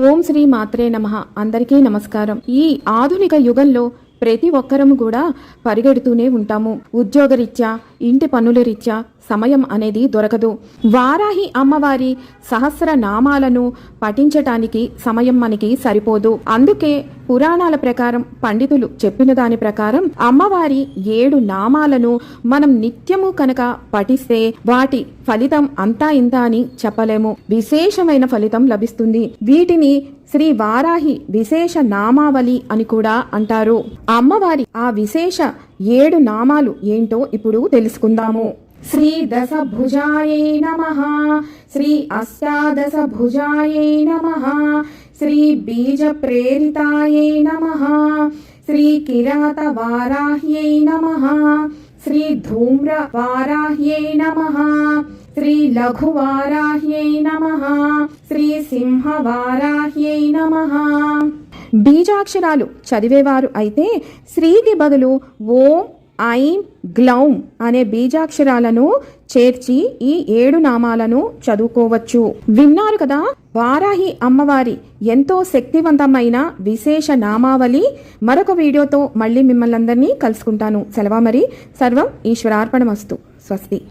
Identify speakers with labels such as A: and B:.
A: ఓం శ్రీ మాత్రే నమః. అందరికీ నమస్కారం. ఈ ఆధునిక యుగంలో ప్రతి ఒక్కరము కూడా పరిగెడుతూనే ఉంటాము. ఉద్యోగరీత్యా, ఇంటి పనుల రీత్యా సమయం అనేది దొరకదు. వారాహి అమ్మవారి సహస్ర నామాలను పఠించటానికి సమయం మనకి సరిపోదు. అందుకే పురాణాల ప్రకారం, పండితులు చెప్పిన దాని ప్రకారం అమ్మవారి 7 నామాలను మనం నిత్యము కనుక పఠిస్తే వాటి ఫలితం అంతా ఇంత అని చెప్పలేము. విశేషమైన ఫలితం లభిస్తుంది. వీటిని శ్రీ వారాహి విశేష నామావళి అని కూడా అంటారు. అమ్మవారి ఆ విశేష 7 నామాలు ఏంటో ఇప్పుడు తెలుసుకుందాము. శ్రీ దశభుజాయై నమః, శ్రీ అష్టాదశభుజాయై నమః, శ్రీ బీజ ప్రేరితాయై నమః, శ్రీ కిరాత వారాహ్యై నమః, శ్రీ ధూమ్ర వారాహ్యై నమః, శ్రీ లఘు వారాహ్యై నమః, శ్రీ సింహ వారాహ్యై నమః. బీజాక్షరాలు చదివేవారు అయితే శ్రీకి బదులు ఓం, ఐం, గ్లౌం అనే బీజాక్షరాలను చేర్చి ఈ 7 నామాలను చదువుకోవచ్చు. విన్నారు కదా, వారాహి అమ్మవారి ఎంతో శక్తివంతమైన విశేష నామావళి. మరొక వీడియోతో మళ్ళీ మిమ్మల్ని అందరినీ కలుసుకుంటాను. సెలవు మరి. సర్వం ఈశ్వరార్పణమస్తు. స్వస్తి.